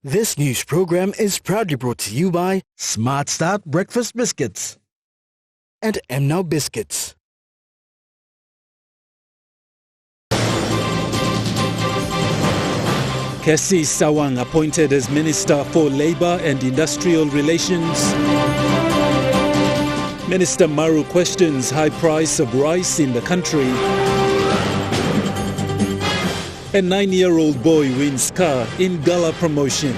This news program is proudly brought to you by Smart Start Breakfast Biscuits and Now Biscuits. Cassie Sawang appointed as Minister for Labour and Industrial Relations. Minister Maru questions high price of rice in the country. A 9-year-old boy wins car in gala promotion.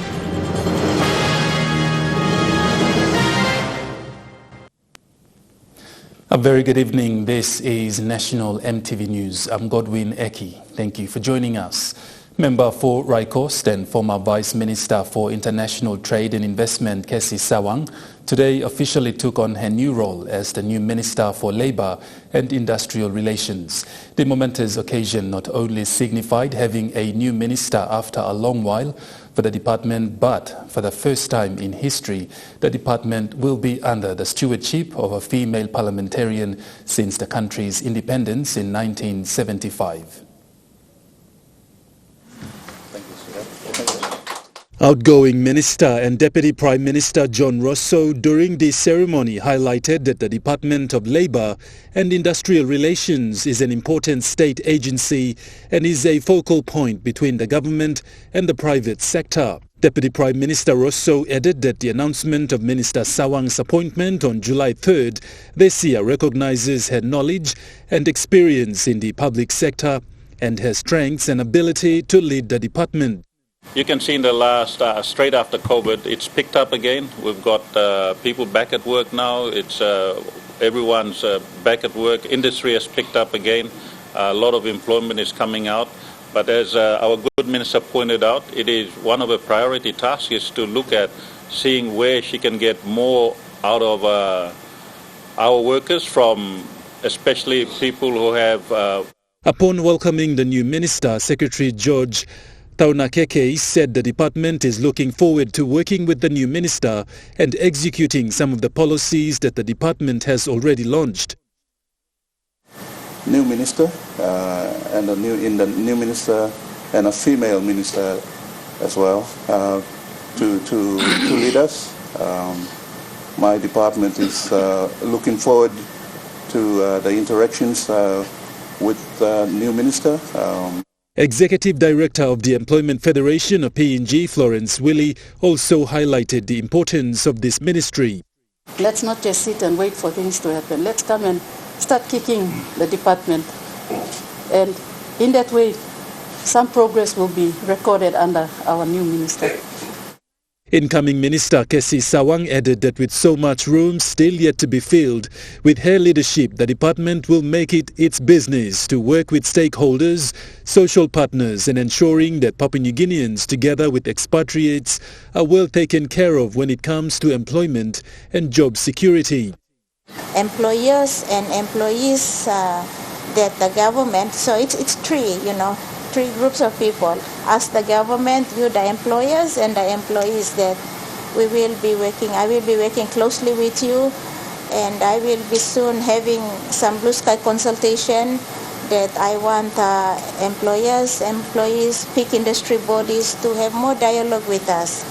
A very good evening. This is National EMTV News. I'm Godwin Eki. Thank you for joining us. Member for Raikost and former Vice Minister for International Trade and Investment, Cassie Sawang, today officially took on her new role as the new Minister for Labour and Industrial Relations. The momentous occasion not only signified having a new minister after a long while for the department, but for the first time in history, the department will be under the stewardship of a female parliamentarian since the country's independence in 1975. Outgoing Minister and Deputy Prime Minister John Rosso during the ceremony highlighted that the Department of Labour and Industrial Relations is an important state agency and is a focal point between the government and the private sector. Deputy Prime Minister Rosso added that the announcement of Minister Sawang's appointment on July 3rd this year recognises her knowledge and experience in the public sector and her strengths and ability to lead the department. You can see in the last, straight after COVID, it's picked up again. We've got people back at work now. It's everyone's back at work. Industry has picked up again. A lot of employment is coming out. But as our good minister pointed out, it is one of the priority tasks is to look at seeing where she can get more out of our workers from, especially people who have... Upon welcoming the new minister, Secretary George Taunakeke said the department is looking forward to working with the new minister and executing some of the policies that the department has already launched. New minister and the new minister and a female minister as well to lead us. My department is looking forward to the interactions with the new minister. Executive Director of the Employment Federation of PNG, Florence Willie, also highlighted the importance of this ministry. Let's not just sit and wait for things to happen. Let's come and start kicking the department. And in that way, some progress will be recorded under our new minister. Incoming Minister Cassie Sawang added that with so much room still yet to be filled, with her leadership, the department will make it its business to work with stakeholders, social partners and ensuring that Papua New Guineans, together with expatriates, are well taken care of when it comes to employment and job security. Employers and employees that the government, so it's three groups of people. As the government, you, the employers and the employees, that we will be working. I will be working closely with you, and I will be soon having some blue sky consultation that I want employers, employees, peak industry bodies to have more dialogue with us.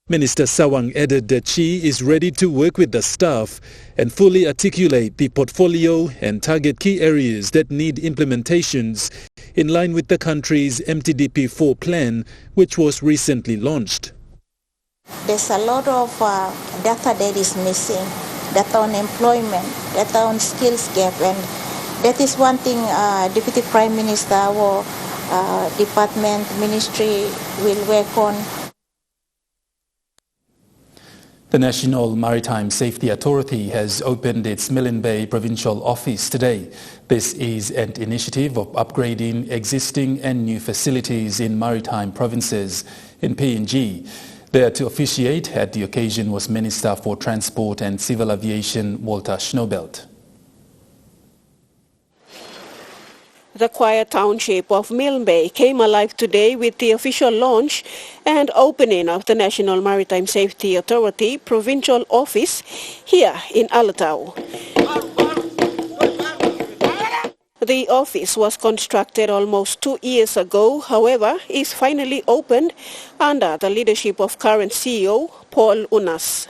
Minister Sawang added that she is ready to work with the staff and fully articulate the portfolio and target key areas that need implementations in line with the country's MTDP4 plan, which was recently launched. There's a lot of data that is missing, data on employment, data on skills gap, and that is one thing Deputy Prime Minister, our department, ministry will work on. The National Maritime Safety Authority has opened its Milne Bay Provincial Office today. This is an initiative of upgrading existing and new facilities in maritime provinces in PNG. There to officiate at the occasion was Minister for Transport and Civil Aviation Walter Schnobelt. The quiet township of Milne Bay came alive today with the official launch and opening of the National Maritime Safety Authority Provincial Office here in Alatau. The office was constructed almost 2 years ago, however, is finally opened under the leadership of current CEO Paul Unas.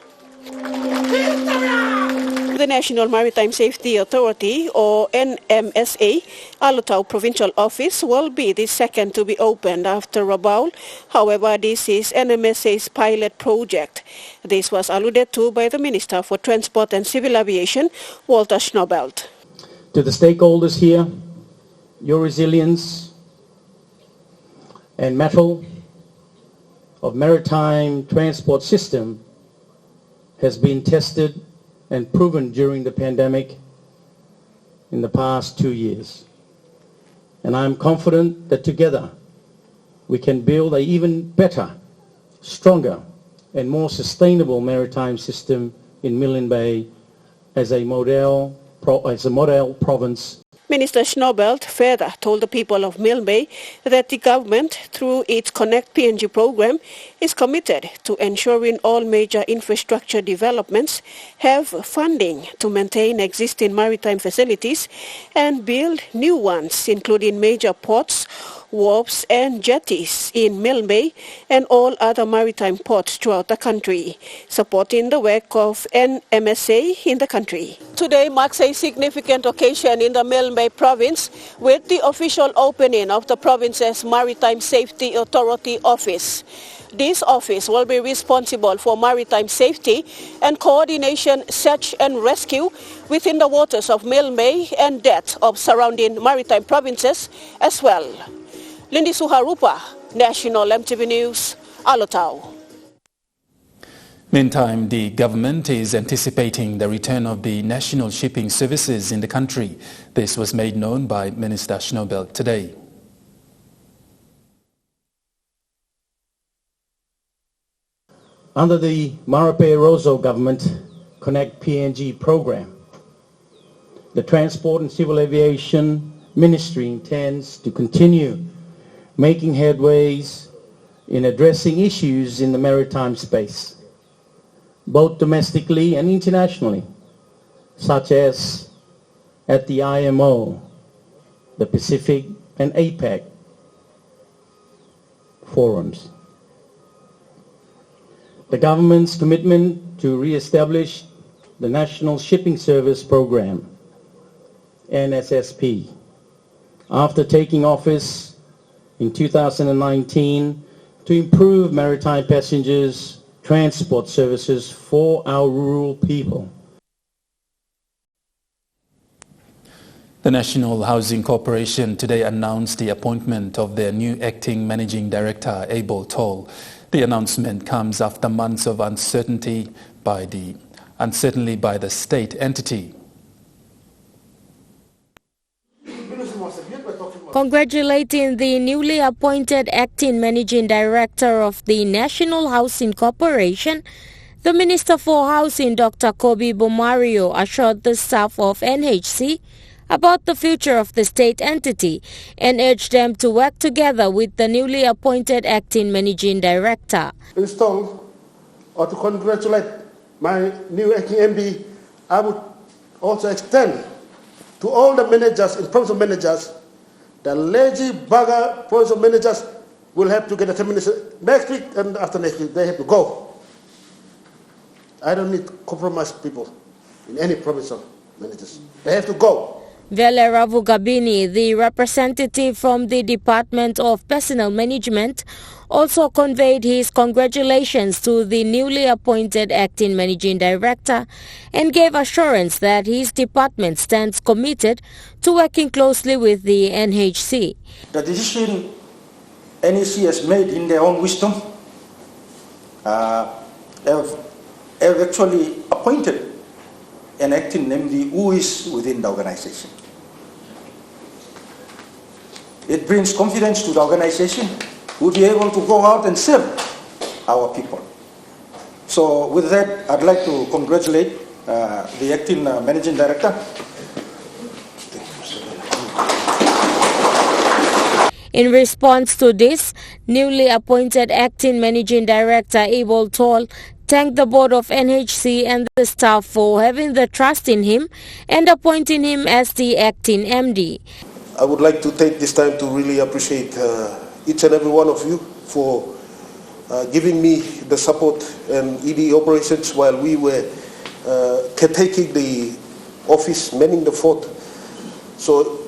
The National Maritime Safety Authority, or NMSA, Alotau Provincial Office will be the second to be opened after Rabaul. However, this is NMSA's pilot project. This was alluded to by the Minister for Transport and Civil Aviation, Walter Schnobelt. To the stakeholders here, your resilience and mettle of maritime transport system has been tested and proven during the pandemic in the past 2 years. And I'm confident that together we can build an even better, stronger and more sustainable maritime system in Milne Bay as a model province. Minister Schnobelt further told the people of Milne Bay that the government, through its Connect PNG program, is committed to ensuring all major infrastructure developments have funding to maintain existing maritime facilities and build new ones, including major ports, wharves and jetties in Milne Bay and all other maritime ports throughout the country, supporting the work of NMSA in the country. Today marks a significant occasion in the Milne Bay province with the official opening of the province's Maritime Safety Authority office. This office will be responsible for maritime safety and coordination search and rescue within the waters of Milne Bay and that of surrounding maritime provinces as well. Lindy Suharupa, National MTV News, Alotau. Meantime, the government is anticipating the return of the national shipping services in the country. This was made known by Minister Schnobelt today. Under the Marape Rosso government Connect PNG program, the Transport and Civil Aviation Ministry intends to continue making headways in addressing issues in the maritime space, both domestically and internationally, such as at the IMO, the Pacific and APEC forums. The government's commitment to re-establish the National Shipping Service Program, NSSP, after taking office in 2019 to improve maritime passengers transport services for our rural people. The National Housing Corporation today announced the appointment of their new acting managing director, Abel Toll. The announcement comes after months of uncertainty by the state entity. Congratulating the newly appointed acting managing director of the National Housing Corporation, the Minister for Housing, Dr. Kobe Bomario, assured the staff of NHC about the future of the state entity and urged them to work together with the newly appointed acting managing director. Install or to congratulate my new acting MD, I would also extend to all the managers and provincial managers, the lazy bugger provincial managers will have to get a termination next week, and after next week they have to go. I don't need compromised people in any provincial managers. They have to go. Veleravu Gabini, the representative from the Department of Personnel Management, also conveyed his congratulations to the newly appointed acting managing director and gave assurance that his department stands committed to working closely with the NHC. The decision NHC has made in their own wisdom have actually appointed an acting MD who is within the organization. It brings confidence to the organization. We'll be able to go out and serve our people. So with that, I'd like to congratulate the acting managing director. In response to this, newly appointed acting managing director Abel Toll thanked the board of NHC and the staff for having the trust in him and appointing him as the acting MD. I would like to take this time to really appreciate each and every one of you for giving me the support and ED operations while we were taking the office, manning the fort. So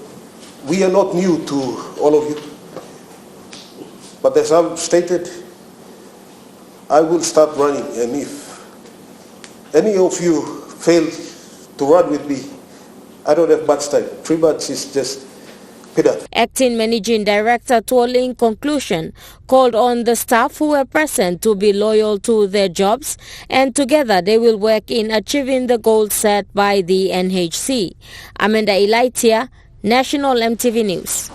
we are not new to all of you. But as I've stated, I will start running, and if any of you fail to run with me, I don't have much time. 3 months is just peanut. Acting Managing Director Tuol in conclusion called on the staff who were present to be loyal to their jobs, and together they will work in achieving the goals set by the NHC. Amanda Elaitia, National MTV News.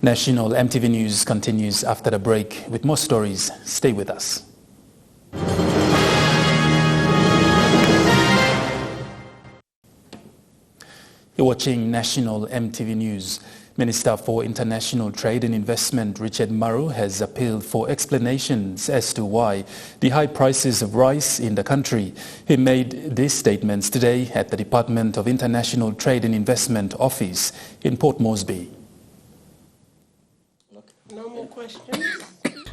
National MTV News continues after the break with more stories. Stay with us. You're watching National MTV News. Minister for International Trade and Investment Richard Maru has appealed for explanations as to why the high prices of rice in the country. He made these statements today at the Department of International Trade and Investment office in Port Moresby. No more questions?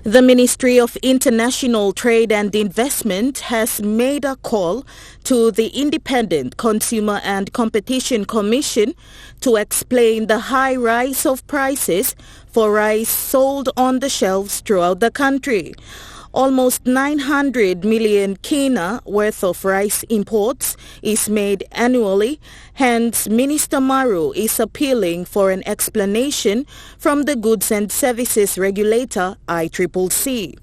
The Ministry of International Trade and Investment has made a call to the Independent Consumer and Competition Commission to explain the high rise of prices for rice sold on the shelves throughout the country. Almost 900 million kina worth of rice imports is made annually. Hence, Minister Maru is appealing for an explanation from the Goods and Services Regulator, ICCC.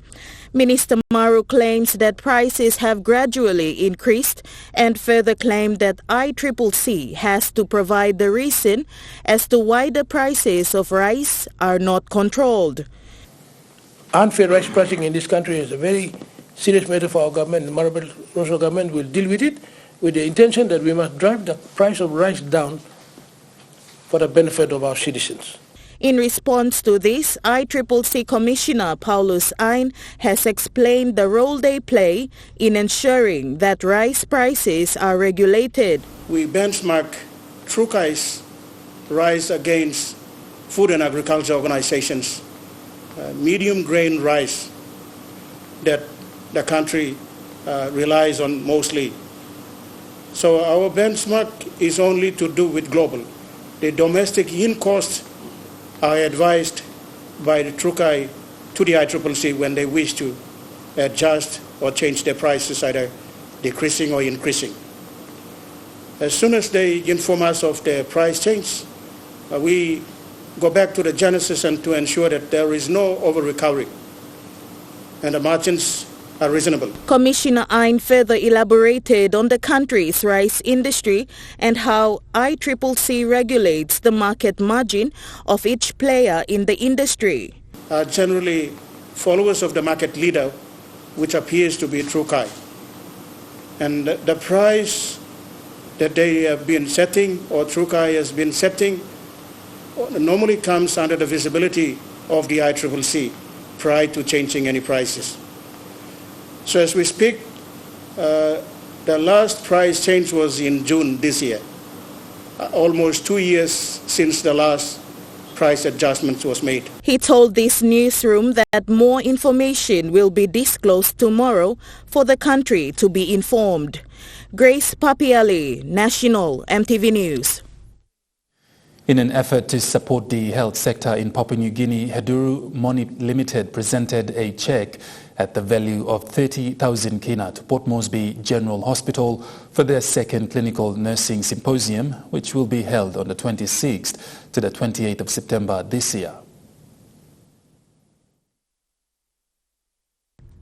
Minister Maru claims that prices have gradually increased and further claimed that ICCC has to provide the reason as to why the prices of rice are not controlled. Unfair rice pricing in this country is a very serious matter for our government. The Marabel government will deal with it with the intention that we must drive the price of rice down for the benefit of our citizens. In response to this, ICCC Commissioner Paulus Ain has explained the role they play in ensuring that rice prices are regulated. We benchmark Trukai's rice against food and agriculture organizations. Medium grain rice that the country relies on mostly. So our benchmark is only to do with global. The domestic in costs are advised by the Trukai to the ICCC when they wish to adjust or change their prices, either decreasing or increasing. As soon as they inform us of their price change, we go back to the genesis and to ensure that there is no over-recovery and the margins are reasonable. Commissioner Ain further elaborated on the country's rice industry and how ICCC regulates the market margin of each player in the industry. Are generally followers of the market leader, which appears to be Trukai. And the price that they have been setting or Trukai has been setting normally comes under the visibility of the ICCC prior to changing any prices. So as we speak, the last price change was in June this year, almost 2 years since the last price adjustment was made. He told this newsroom that more information will be disclosed tomorrow for the country to be informed. Grace Papiali, National MTV News. In an effort to support the health sector in Papua New Guinea, Heduru Money Limited presented a cheque at the value of 30,000 kina to Port Moresby General Hospital for their second clinical nursing symposium, which will be held on the 26th to the 28th of September this year.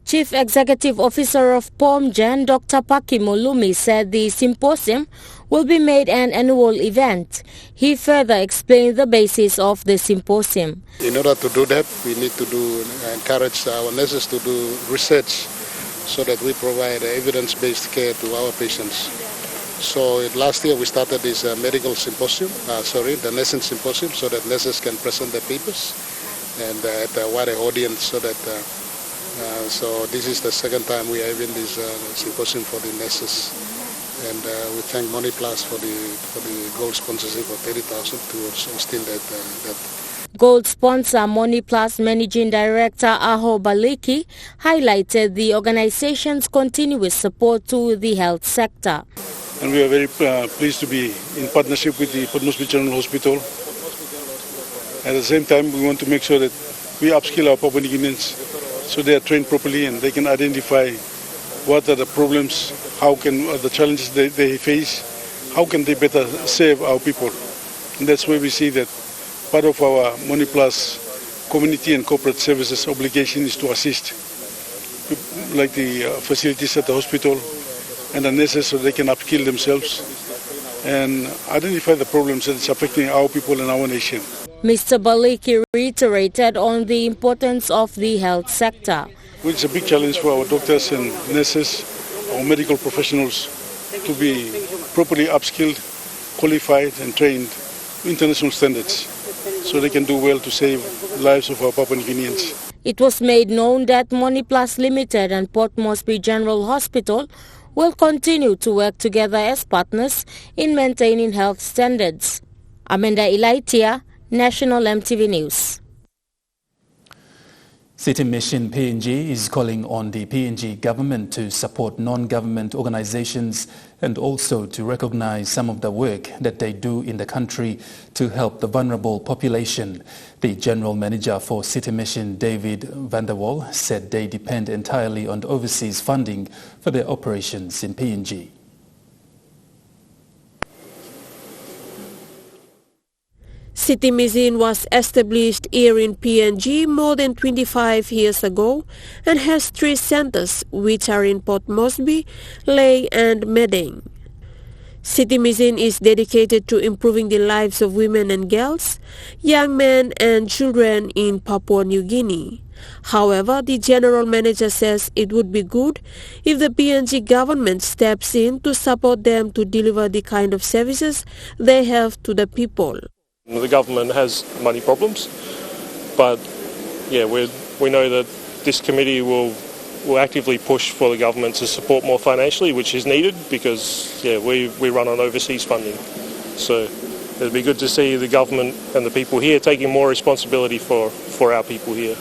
Chief Executive Officer of POMGEN, Dr. Paki Molumi, said the symposium will be made an annual event. He further explained the basis of the symposium. In order to do that, we need to encourage our nurses to do research so that we provide evidence-based care to our patients. So last year we started this medical symposium, the nursing symposium, so that nurses can present their papers and at a wider audience so that So this is the second time we are having this symposium for the nurses. And we thank Money Plus for the gold sponsorship of 30,000 towards instil that. Gold sponsor Money Plus Managing Director Aho Baliki highlighted the organization's continuous support to the health sector. And we are very pleased to be in partnership with the Port Moresby General Hospital. At the same time, we want to make sure that we upskill our Papua New Guineans so they are trained properly and they can identify what are the problems, how can the challenges they face, how can they better save our people. And that's where we see that part of our Money Plus community and corporate services obligation is to assist, like the facilities at the hospital and the nurses so they can upskill themselves and identify the problems that is affecting our people and our nation. Mr. Baliki reiterated on the importance of the health sector. It's a big challenge for our doctors and nurses, our medical professionals to be properly upskilled, qualified and trained to international standards so they can do well to save the lives of our Papua New Guineans. It was made known that Money Plus Limited and Port Moresby General Hospital will continue to work together as partners in maintaining health standards. Amanda Ilaitia, National EMTV News. City Mission PNG is calling on the PNG government to support non-government organizations and also to recognize some of the work that they do in the country to help the vulnerable population. The General Manager for City Mission, David van der Wal, said they depend entirely on overseas funding for their operations in PNG. City Mission was established here in PNG more than 25 years ago and has 3 centers which are in Port Moresby, Lae and Madang. City Mission is dedicated to improving the lives of women and girls, young men and children in Papua New Guinea. However, the General Manager says it would be good if the PNG government steps in to support them to deliver the kind of services they have to the people. The government has money problems, but yeah, we know that this committee will actively push for the government to support more financially, which is needed because yeah, we run on overseas funding. So it'd be good to see the government and the people here taking more responsibility for our people here.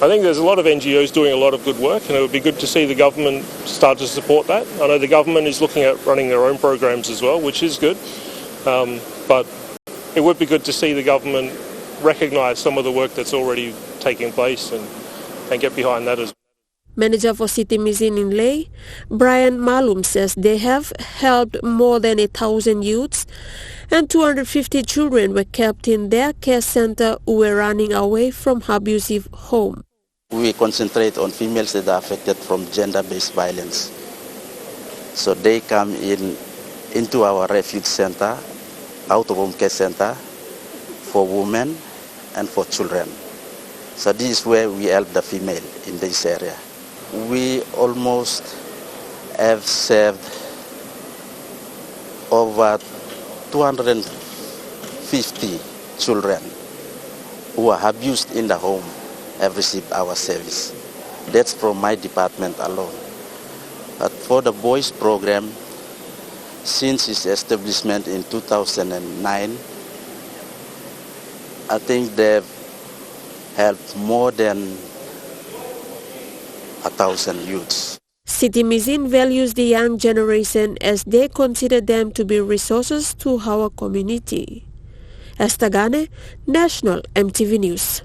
I think there's a lot of NGOs doing a lot of good work, and it would be good to see the government start to support that. I know the government is looking at running their own programs as well, which is good, but it would be good to see the government recognise some of the work that's already taking place and get behind that as well. Manager for City Mission in Lae, Brian Malum, says they have helped more than 1,000 youths and 250 children were kept in their care center who were running away from abusive home. We concentrate on females that are affected from gender-based violence. So they come into our refuge center, out-of-home care center for women and for children. So this is where we help the female in this area. We almost have saved over 250 children who are abused in the home have received our service. That's from my department alone. But for the boys program, since its establishment in 2009, I think they've helped more than 1,000 youths. City Mission values the young generation as they consider them to be resources to our community. Esther Gane, National EMTV News.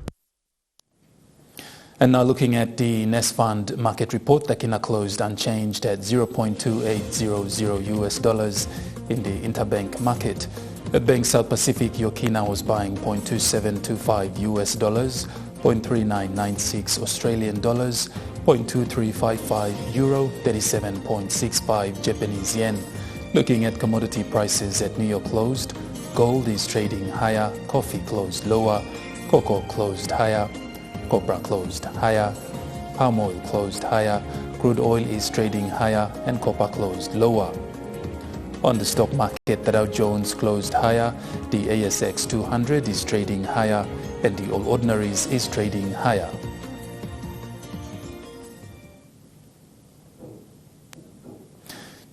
And now looking at the Nest Fund market report, the Kina closed unchanged at $0.2800 US in the interbank market. At Bank South Pacific, your Kina was buying $0.2725 US, $0.3996 Australian dollars, $0.2355 euro, 37.65 Japanese yen. Looking at commodity prices at New York closed, gold is trading higher, coffee closed lower, cocoa closed higher, copra closed higher, palm oil closed higher, crude oil is trading higher and copper closed lower. On the stock market, the Dow Jones closed higher, the ASX 200 is trading higher and the All Ordinaries is trading higher.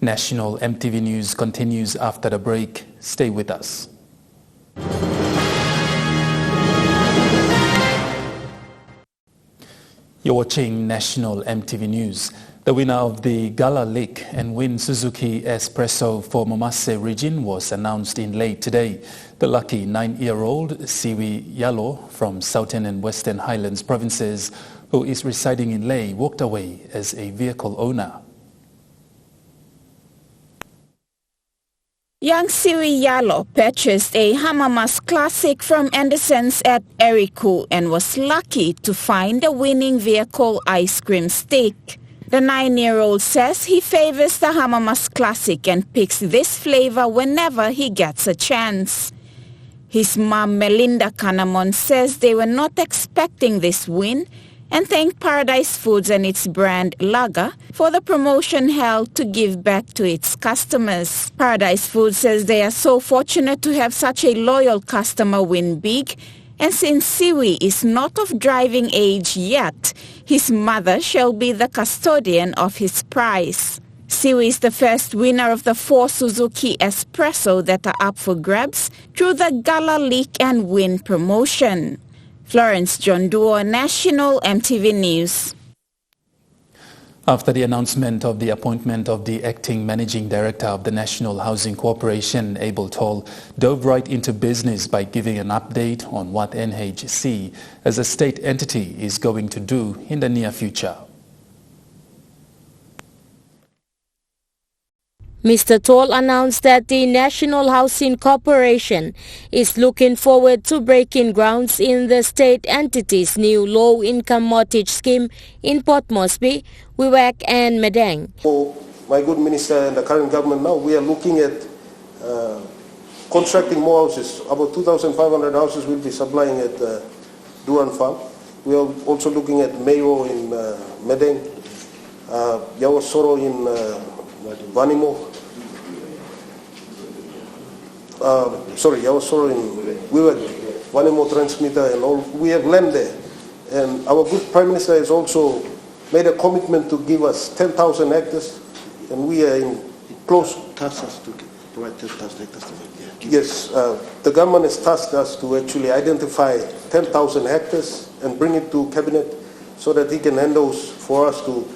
National EMTV News continues after the break. Stay with us. You're watching National EMTV News. The winner of the Gala League and Win Suzuki Espresso for Momase region was announced in late today. The lucky 9-year-old Siwi Yalo from Southern and Western Highlands provinces, who is residing in Leh, walked away as a vehicle owner. Young Siwi Yalo purchased a Hamamas Classic from Anderson's at Eriku and was lucky to find the winning vehicle ice cream stick. The 9-year-old says he favors the Hamamas Classic and picks this flavor whenever he gets a chance. His mom Melinda Kanamon says they were not expecting this win and thanked Paradise Foods and its brand Lager for the promotion held to give back to its customers. Paradise Foods says they are so fortunate to have such a loyal customer win big, and since Siwi is not of driving age yet, his mother shall be the custodian of his prize. Siwi is the first winner of the 4 Suzuki Espresso that are up for grabs through the Gala League and Win promotion. Florence John Duo, National EMTV News. After the announcement of the appointment of the acting managing director of the National Housing Corporation, Abel Toll dove right into business by giving an update on what NHC as a state entity is going to do in the near future. Mr. Toll announced that the National Housing Corporation is looking forward to breaking grounds in the state entity's new low-income mortgage scheme in Port Moresby, Wewak and Madang. For my good minister and the current government now, we are looking at constructing more houses. About 2,500 houses will be supplying at Duran Farm. We are also looking at Mayo in Madang, Yawasoro in Vanimo. Yawasoro in Wewak, Vanimo transmitter, and all. We have land there. And our good Prime Minister has also made a commitment to give us 10,000 hectares, and we are in close task us to provide 10,000 hectares. Yes, the government has tasked us to actually identify 10,000 hectares and bring it to Cabinet so that he can hand those for us to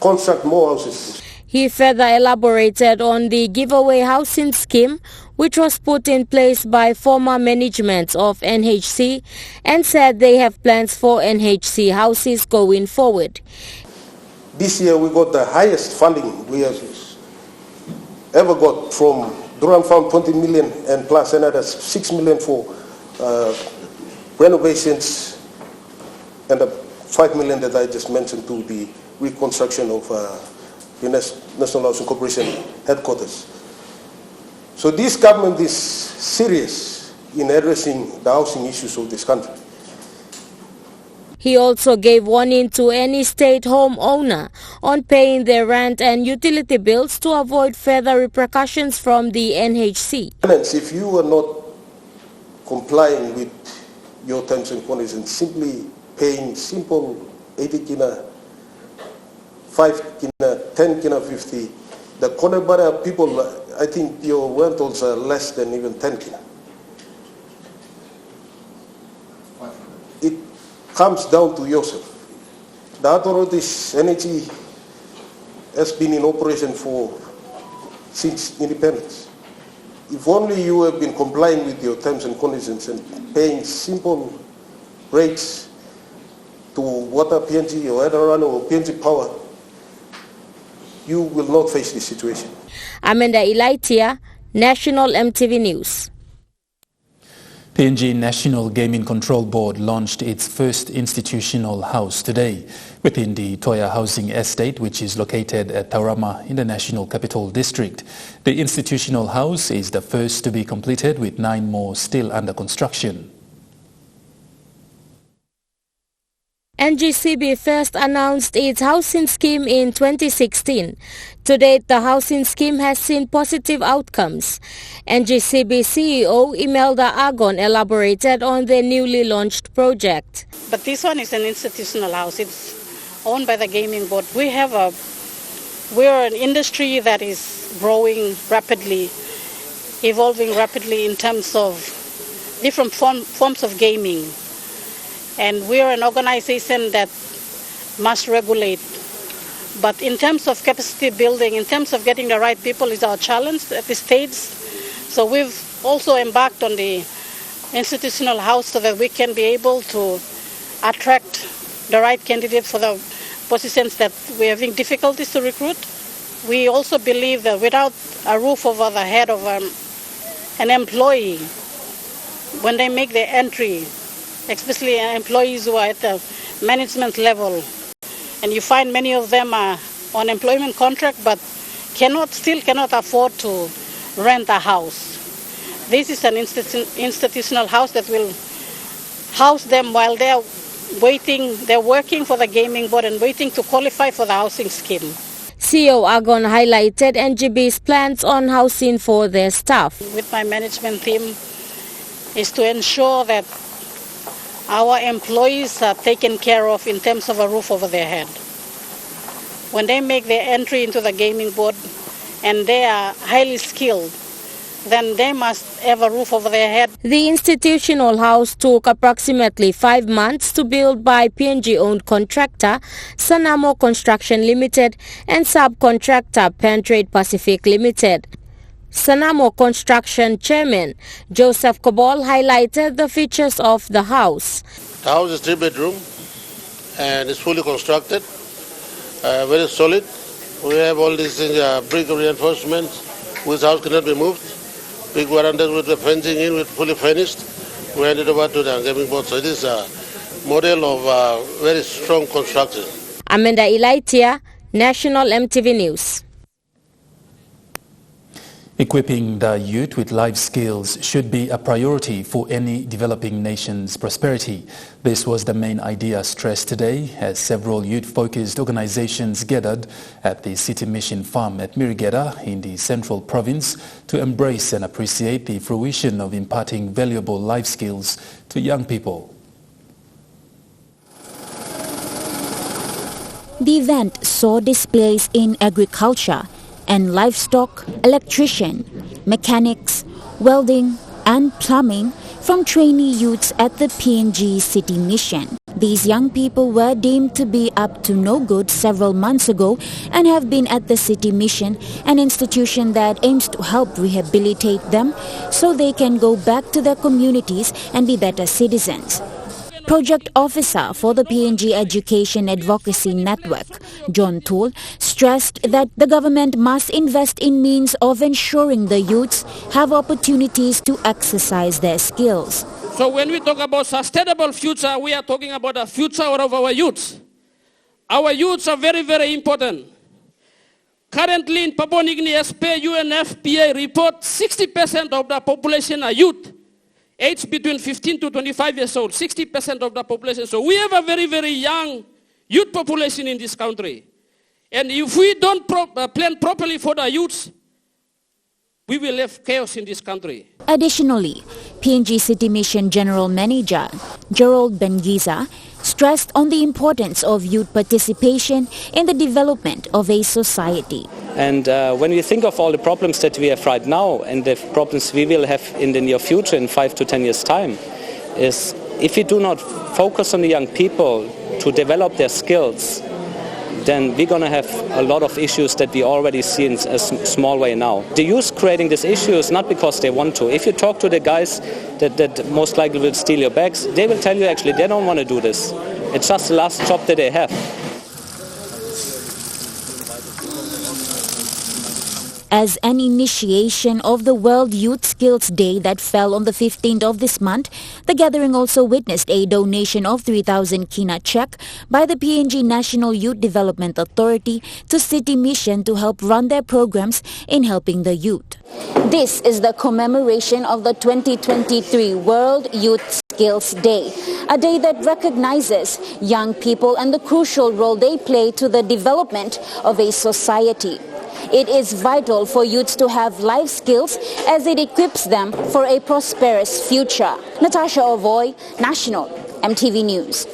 construct more houses. He further elaborated on the giveaway housing scheme, which was put in place by former management of NHC, and said they have plans for NHC houses going forward. This year we got the highest funding we have ever got from Duran Farm, 20 million, and plus another 6 million for renovations, and the 5 million that I just mentioned to the reconstruction of the National Housing Corporation headquarters. So this government is serious in addressing the housing issues of this country. He also gave warning to any state homeowner on paying their rent and utility bills to avoid further repercussions from the NHC. If you are not complying with your terms and conditions, simply paying simple 80 kina, 5 kina, 10 kina, 50, the Konebara people, I think your rentals are less than even 10 kina. It comes down to yourself. The authorities, energy, has been in operation since independence. If only you have been complying with your terms and conditions and paying simple rates to water PNG or Adarano or PNG Power, you will not face this situation. Amanda Ilaitia, National EMTV News. PNG National Gaming Control Board launched its first institutional house today within the Toya Housing Estate, which is located at Taurama in the National Capital District. The institutional house is the first to be completed, with 9 more still under construction. NGCB first announced its housing scheme in 2016. To date, the housing scheme has seen positive outcomes. NGCB CEO Imelda Agon elaborated on the newly launched project. But this one is an institutional house. It's owned by the gaming board. We have a we're an industry that is growing rapidly, evolving rapidly in terms of different forms of gaming. And we're an organization that must regulate. But in terms of capacity building, in terms of getting the right people is our challenge at this stage. So we've also embarked on the institutional house so that we can be able to attract the right candidates for the positions that we're having difficulties to recruit. We also believe that without a roof over the head of an employee, when they make their entry, especially employees who are at the management level, and you find many of them are on employment contract but still cannot afford to rent a house. This is an institutional house that will house them while they're working for the gaming board and waiting to qualify for the housing scheme. CEO Agon highlighted NGB's plans on housing for their staff. With my management team is to ensure that our employees are taken care of in terms of a roof over their head. When they make their entry into the gaming board and they are highly skilled, then they must have a roof over their head. The institutional house took approximately 5 months to build by PNG-owned contractor Sanamo Construction Limited and subcontractor Pentrade Pacific Limited. Sanamo Construction Chairman Joseph Kobol highlighted the features of the house. The house is 3-bedroom and it's fully constructed, very solid. We have all these brick reinforcements which house cannot be moved. Big verandas with the fencing in, with fully furnished. We handed over to the gaming board. So it is a model of very strong construction. Amanda Ilaitia, National EMTV News. Equipping the youth with life skills should be a priority for any developing nation's prosperity. This was the main idea stressed today as several youth-focused organizations gathered at the City Mission Farm at Mirigeta in the Central Province to embrace and appreciate the fruition of imparting valuable life skills to young people. The event saw displays in agriculture and livestock, electrician, mechanics, welding and plumbing from trainee youths at the PNG City Mission. These young people were deemed to be up to no good several months ago and have been at the City Mission, an institution that aims to help rehabilitate them so they can go back to their communities and be better citizens. Project Officer for the PNG Education Advocacy Network, John Toole, stressed that the government must invest in means of ensuring the youths have opportunities to exercise their skills. So when we talk about sustainable future, we are talking about the future of our youths. Our youths are very, very important. Currently in Papua New Guinea, as per UNFPA report, 60% of the population are youth. Aged between 15 to 25 years old, 60% of the population. So we have a very, very young youth population in this country. And if we don't plan properly for the youths, we will have chaos in this country. Additionally, PNG City Mission General Manager Gerald Bengiza stressed on the importance of youth participation in the development of a society. And when we think of all the problems that we have right now and the problems we will have in the near future in 5 to 10 years' time, is if we do not focus on the young people to develop their skills, then we're going to have a lot of issues that we already see in a small way now. The youth creating these issues not because they want to. If you talk to the guys that most likely will steal your bags, they will tell you actually they don't want to do this. It's just the last job that they have. As an initiation of the World Youth Skills Day that fell on the 15th of this month, the gathering also witnessed a donation of 3,000 kina check by the PNG National Youth Development Authority to City Mission to help run their programs in helping the youth. This is the commemoration of the 2023 World Youth Skills Day, a day that recognizes young people and the crucial role they play to the development of a society. It is vital for youths to have life skills as it equips them for a prosperous future. Natasha Ovoy, National EMTV News.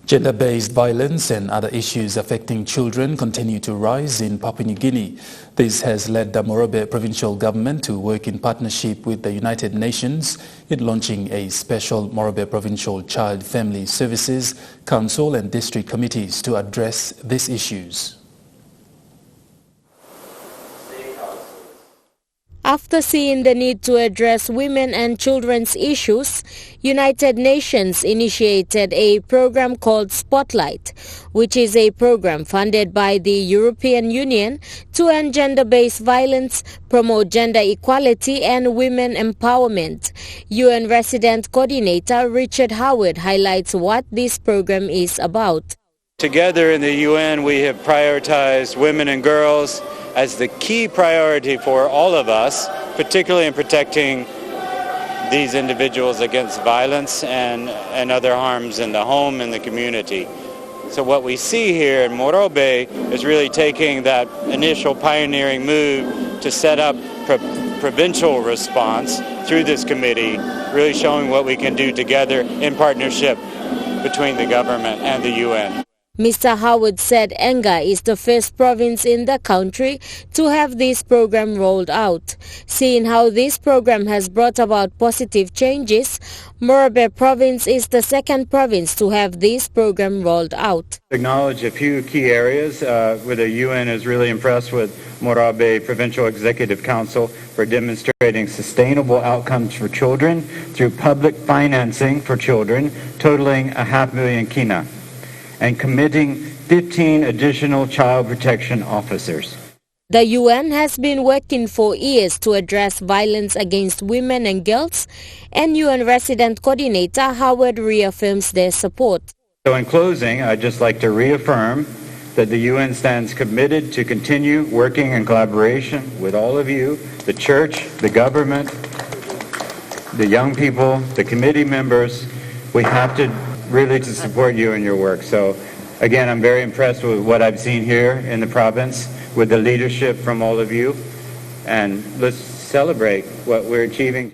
Gender-based violence and other issues affecting children continue to rise in Papua New Guinea. This has led the Morobe provincial government to work in partnership with the United Nations in launching a special Morobe Provincial Child Family Services Council and district committees to address these issues. After seeing the need to address women and children's issues, United Nations initiated a program called Spotlight, which is a program funded by the European Union to end gender-based violence, promote gender equality and women empowerment. UN Resident Coordinator Richard Howard highlights what this program is about. Together in the UN, we have prioritized women and girls as the key priority for all of us, particularly in protecting these individuals against violence and other harms in the home and the community. So what we see here in Morobe is really taking that initial pioneering move to set up provincial response through this committee, really showing what we can do together in partnership between the government and the UN. Mr. Howard said Enga is the first province in the country to have this program rolled out. Seeing how this program has brought about positive changes, Morobe province is the second province to have this program rolled out. Acknowledge a few key areas where the UN is really impressed with Morobe Provincial Executive Council for demonstrating sustainable outcomes for children through public financing for children totaling 500,000 kina, and committing 15 additional child protection officers. The UN has been working for years to address violence against women and girls, and UN Resident Coordinator Howard reaffirms their support. So in closing, I'd just like to reaffirm that the UN stands committed to continue working in collaboration with all of you, the church, the government, the young people, the committee members. We have to really to support you in your work. So again, I'm very impressed with what I've seen here in the province with the leadership from all of you, and let's celebrate what we're achieving.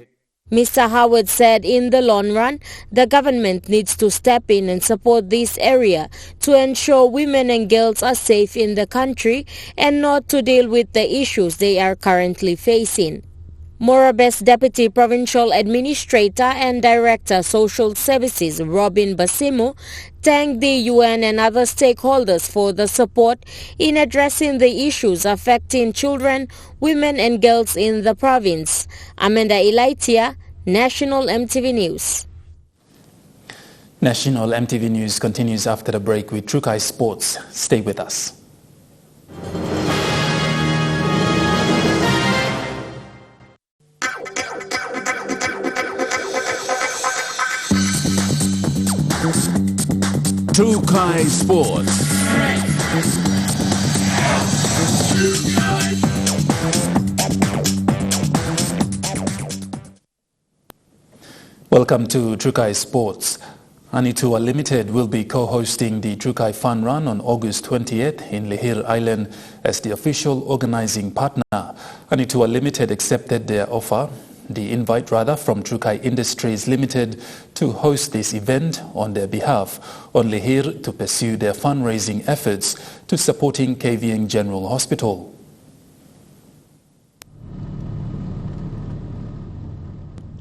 Mr. Howard said in the long run, the government needs to step in and support this area to ensure women and girls are safe in the country and not to deal with the issues they are currently facing. Morobe's Deputy Provincial Administrator and Director Social Services Robin Basimu thanked the UN and other stakeholders for the support in addressing the issues affecting children, women and girls in the province. Amanda Elaitia, National EMTV News. National EMTV News continues after the break with Trukai Sports. Stay with us. Trukai Sports. Welcome to Trukai Sports. Anitua Limited will be co-hosting the Trukai Fun Run on August 20th in Lihir Island as the official organizing partner. Anitua Limited accepted their offer, the invite from Trukai Industries Limited to host this event on their behalf on Lihir to pursue their fundraising efforts to supporting KVN General Hospital.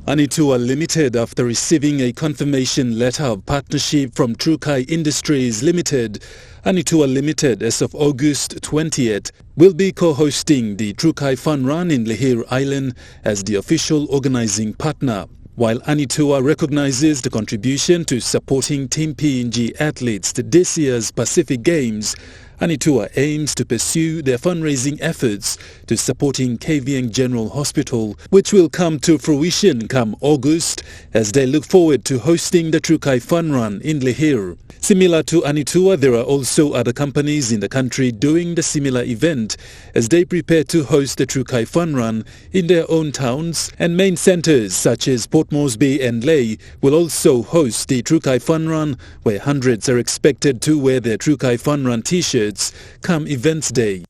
Anitua Limited, after receiving a confirmation letter of partnership from Trukai Industries Limited, Anitua Limited, as of August 20th, will be co-hosting the Trukai Fun Run in Lihir Island as the official organizing partner. While Anitua recognizes the contribution to supporting Team PNG athletes to this year's Pacific Games, Anitua aims to pursue their fundraising efforts to supporting KVN General Hospital, which will come to fruition come August as they look forward to hosting the Trukai Fun Run in Lihir. Similar to Anitua, there are also other companies in the country doing the similar event as they prepare to host the Trukai Fun Run in their own towns, and main centres such as Port Moresby and Lae will also host the Trukai Fun Run, where hundreds are expected to wear their Trukai Fun Run t-shirts come events day.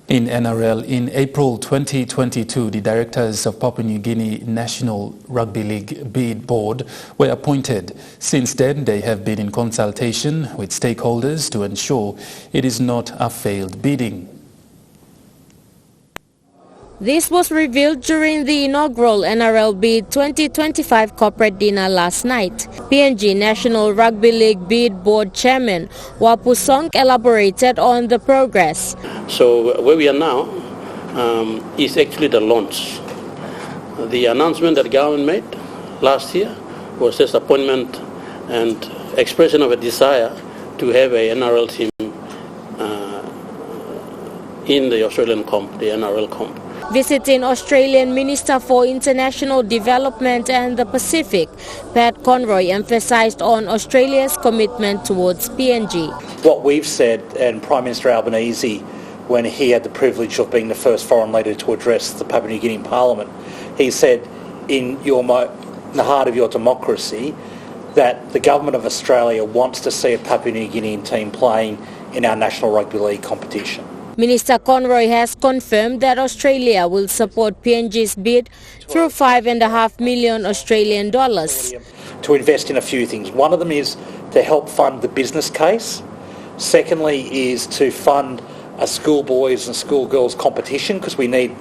In NRL, in April 2022, the directors of Papua New Guinea National Rugby League Bid Board were appointed. Since then, they have been in consultation with stakeholders to ensure it is not a failed bidding. This was revealed during the inaugural NRL Bid 2025 corporate dinner last night. PNG National Rugby League Bid Board Chairman Wapu Song elaborated on the progress. So where we are now is actually the launch. The announcement that the government made last year was just appointment and expression of a desire to have a NRL team in the Australian comp, the NRL comp. Visiting Australian Minister for International Development and the Pacific, Pat Conroy emphasised on Australia's commitment towards PNG. What we've said, and Prime Minister Albanese, when he had the privilege of being the first foreign leader to address the Papua New Guinean Parliament, he said in the heart of your democracy that the government of Australia wants to see a Papua New Guinean team playing in our National Rugby League competition. Minister Conroy has confirmed that Australia will support PNG's bid through $5.5 million Australian dollars. To invest in a few things. One of them is to help fund the business case. Secondly is to fund a schoolboys and schoolgirls competition because we need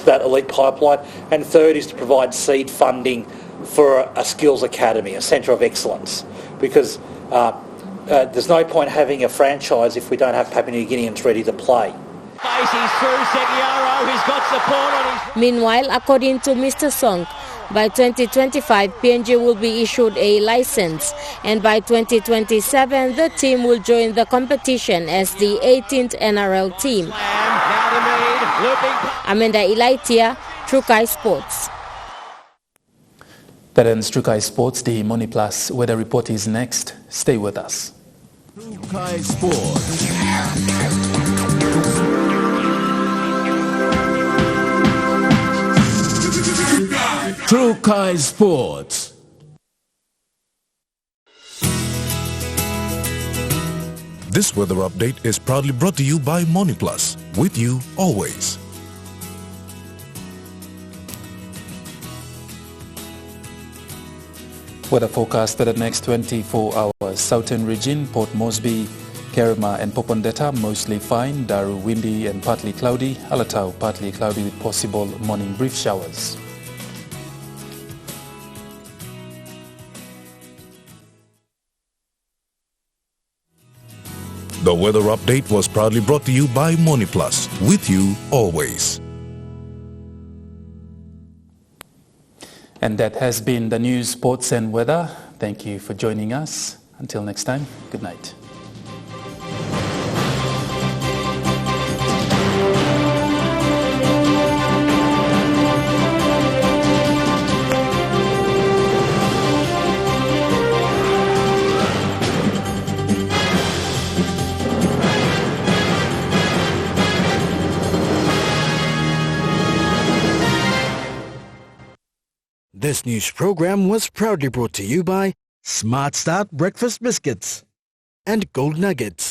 that elite pipeline. And third is to provide seed funding for a skills academy, a centre of excellence, because there's no point having a franchise if we don't have Papua New Guineans ready to play. Meanwhile, according to Mr. Song, by 2025, PNG will be issued a license, and by 2027, the team will join the competition as the 18th NRL team. Amanda Ilaitia, Trukai Sports. That ends Trukai Sports. The Money Plus weather report is next. Stay with us. Trukai Sports. Trukai Sports. This weather update is proudly brought to you by Money Plus, with you always. Weather forecast for the next 24 hours. Southern region, Port Moresby, Kerema and Popondetta, mostly fine. Daru, windy and partly cloudy. Alatau, partly cloudy with possible morning brief showers. The weather update was proudly brought to you by Money Plus, with you always. And that has been the news, sports and weather. Thank you for joining us. Until next time, good night. This news program was proudly brought to you by Smart Start Breakfast Biscuits and Gold Nuggets.